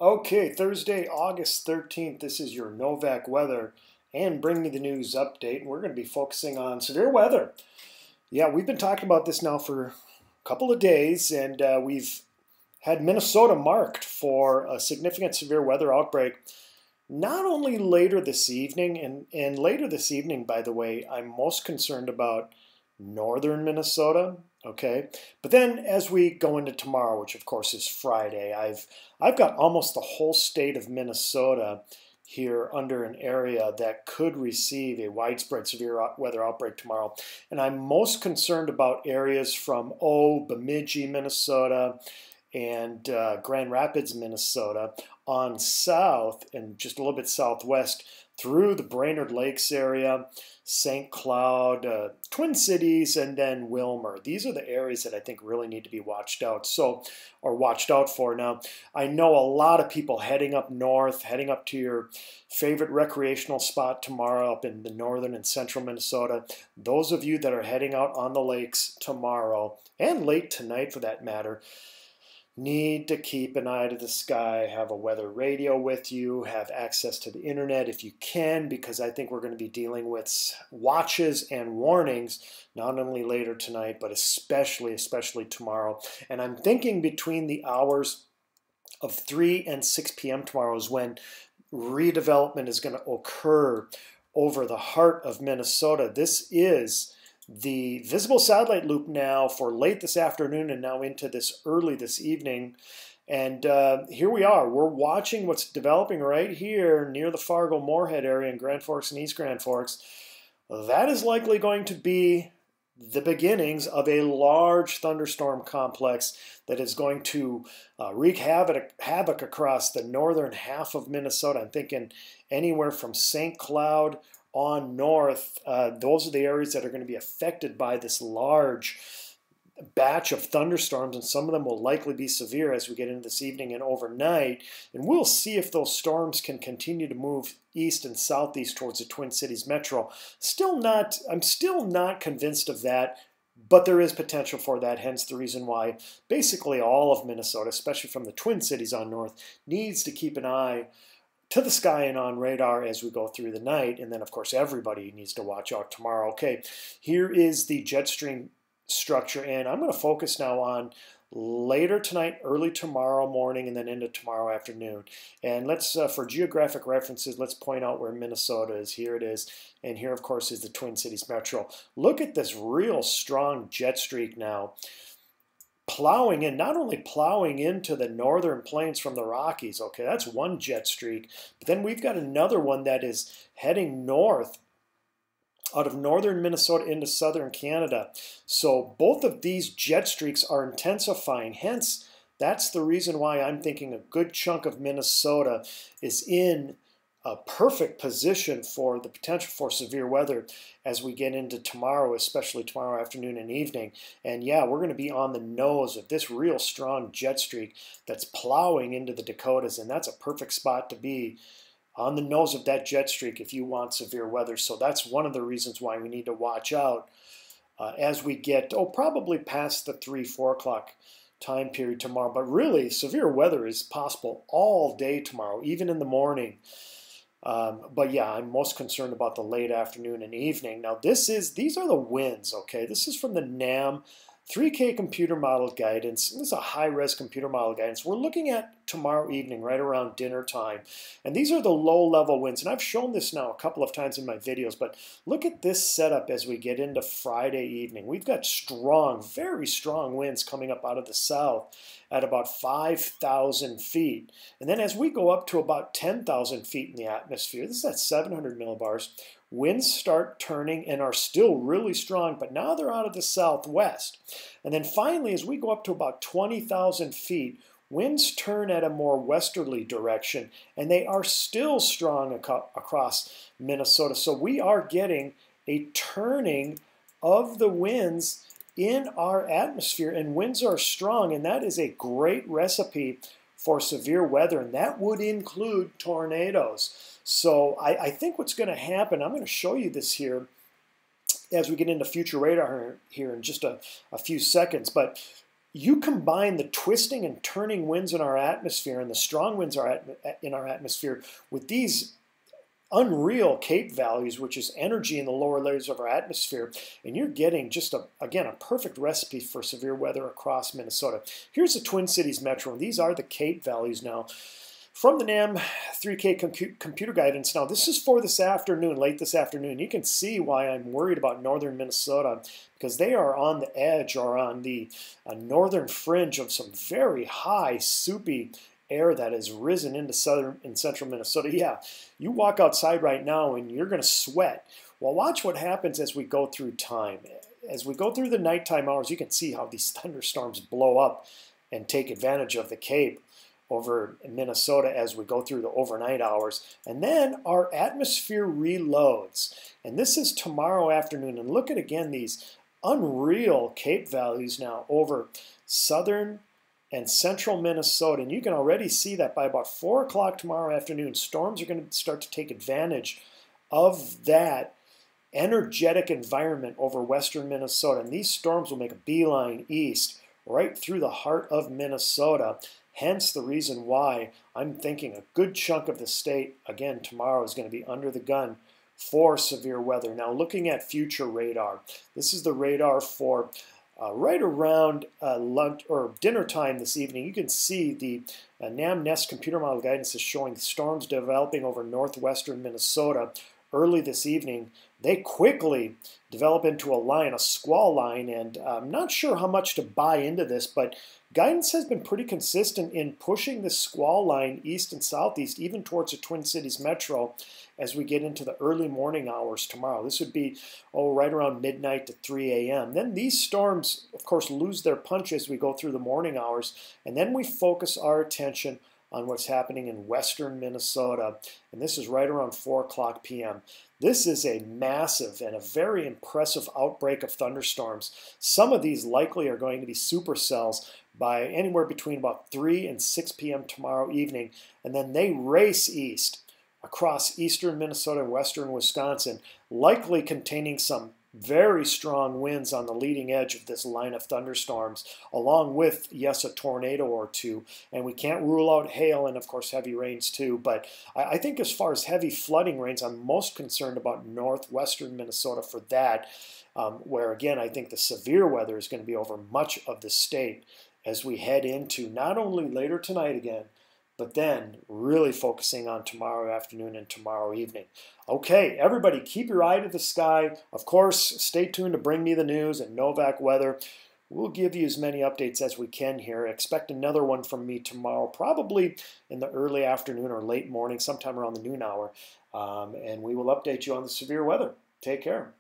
Okay, Thursday, August 13th. This is your Novak Weather and Bring Me the News update. And we're going to be focusing on severe weather. Yeah, we've been talking about this now for a couple of days, and we've had Minnesota marked for a significant severe weather outbreak. Not only later this evening, and later this evening, by the way, I'm most concerned about northern Minnesota, okay? But then as we go into tomorrow, which of course is Friday, I've got almost the whole state of Minnesota here under an area that could receive a widespread severe weather outbreak tomorrow. And I'm most concerned about areas from Bemidji, Minnesota, and Grand Rapids, Minnesota, on south and just a little bit southwest through the Brainerd Lakes area, St. Cloud, Twin Cities, and then Wilmer. These are the areas that I think really need to be watched out for. Now, I know a lot of people heading up north, heading up to your favorite recreational spot tomorrow up in the northern and central Minnesota. Those of you that are heading out on the lakes tomorrow, and late tonight for that matter, need to keep an eye to the sky, have a weather radio with you, have access to the internet if you can, because I think we're going to be dealing with watches and warnings, not only later tonight, but especially tomorrow. And I'm thinking between the hours of 3 and 6 p.m. tomorrow is when redevelopment is going to occur over the heart of Minnesota. This is the visible satellite loop now for late this afternoon and now into this early this evening. And here we are. We're watching what's developing right here near the Fargo-Moorhead area in Grand Forks and East Grand Forks. That is likely going to be the beginnings of a large thunderstorm complex that is going to wreak havoc across the northern half of Minnesota. I'm thinking anywhere from St. Cloud on north. Those are the areas that are going to be affected by this large batch of thunderstorms, and some of them will likely be severe as we get into this evening and overnight. And we'll see if those storms can continue to move east and southeast towards the Twin Cities metro. I'm still not convinced of that, but there is potential for that, hence the reason why basically all of Minnesota, especially from the Twin Cities on north, needs to keep an eye to the sky and on radar as we go through the night. And then, of course, everybody needs to watch out tomorrow. Okay, here is the jet stream structure, and I'm going to focus now on later tonight, early tomorrow morning, and then into tomorrow afternoon. And let's, for geographic references, let's point out where Minnesota is. Here it is. And here, of course, is the Twin Cities metro. Look at this real strong jet streak now, plowing in, not only plowing into the northern plains from the Rockies. Okay, that's one jet streak. But then we've got another one that is heading north out of northern Minnesota into southern Canada. So both of these jet streaks are intensifying. Hence, that's the reason why I'm thinking a good chunk of Minnesota is in a perfect position for the potential for severe weather as we get into tomorrow, especially tomorrow afternoon and evening. And yeah, we're going to be on the nose of this real strong jet streak that's plowing into the Dakotas, and that's a perfect spot to be, on the nose of that jet streak if you want severe weather. So that's one of the reasons why we need to watch out as we get, probably past the 3-4 o'clock time period tomorrow. But really, severe weather is possible all day tomorrow, even in the morning. But yeah, I'm most concerned about the late afternoon and evening. Now these are the winds, okay? This is from the NAM 3K computer model guidance. This is a high-res computer model guidance. We're looking at tomorrow evening, right around dinner time. And these are the low-level winds. And I've shown this now a couple of times in my videos, but look at this setup as we get into Friday evening. We've got strong, very strong winds coming up out of the south at about 5,000 feet. And then as we go up to about 10,000 feet in the atmosphere, this is at 700 millibars, winds start turning and are still really strong, but now they're out of the southwest. And then finally, as we go up to about 20,000 feet, winds turn at a more westerly direction, and they are still strong across Minnesota. So we are getting a turning of the winds in our atmosphere, and winds are strong, and that is a great recipe for severe weather, and that would include tornadoes. So I think what's going to happen, I'm going to show you this here as we get into future radar here in just a few seconds, but you combine the twisting and turning winds in our atmosphere and the strong winds in our atmosphere with these unreal Cape values, which is energy in the lower layers of our atmosphere, and you're getting just, again, a perfect recipe for severe weather across Minnesota. Here's the Twin Cities Metro, and these are the Cape values now from the NAM 3K computer guidance. Now, this is for this afternoon, late this afternoon. You can see why I'm worried about northern Minnesota, because they are on the edge or on the northern fringe of some very high, soupy air that has risen into southern and central Minnesota. Yeah, you walk outside right now and you're going to sweat. Well, watch what happens as we go through time. As we go through the nighttime hours, you can see how these thunderstorms blow up and take advantage of the Cape over Minnesota as we go through the overnight hours. And then our atmosphere reloads. And this is tomorrow afternoon. And look at, again, these unreal Cape values now over southern and central Minnesota. And you can already see that by about 4 o'clock tomorrow afternoon, storms are going to start to take advantage of that energetic environment over western Minnesota. And these storms will make a beeline east right through the heart of Minnesota. Hence the reason why I'm thinking a good chunk of the state, again, tomorrow is going to be under the gun for severe weather. Now, looking at future radar, this is the radar for right around lunch or dinner time this evening. You can see the NAM-NEST computer model guidance is showing storms developing over northwestern Minnesota early this evening. They quickly develop into a line, a squall line, and I'm not sure how much to buy into this, but guidance has been pretty consistent in pushing this squall line east and southeast, even towards the Twin Cities Metro as we get into the early morning hours tomorrow. This would be, right around midnight to 3 a.m. Then these storms, of course, lose their punch as we go through the morning hours, and then we focus our attention on what's happening in western Minnesota, and this is right around 4 o'clock p.m. This is a massive and a very impressive outbreak of thunderstorms. Some of these likely are going to be supercells by anywhere between about 3 and 6 p.m. tomorrow evening, and then they race east across eastern Minnesota and western Wisconsin, likely containing some very strong winds on the leading edge of this line of thunderstorms, along with, yes, a tornado or two. And we can't rule out hail and, of course, heavy rains too. But I think as far as heavy flooding rains, I'm most concerned about northwestern Minnesota for that, where, again, I think the severe weather is going to be over much of the state as we head into not only later tonight again, but then really focusing on tomorrow afternoon and tomorrow evening. Okay, everybody, keep your eye to the sky. Of course, stay tuned to Bring Me the News and Novak Weather. We'll give you as many updates as we can here. Expect another one from me tomorrow, probably in the early afternoon or late morning, sometime around the noon hour. And we will update you on the severe weather. Take care.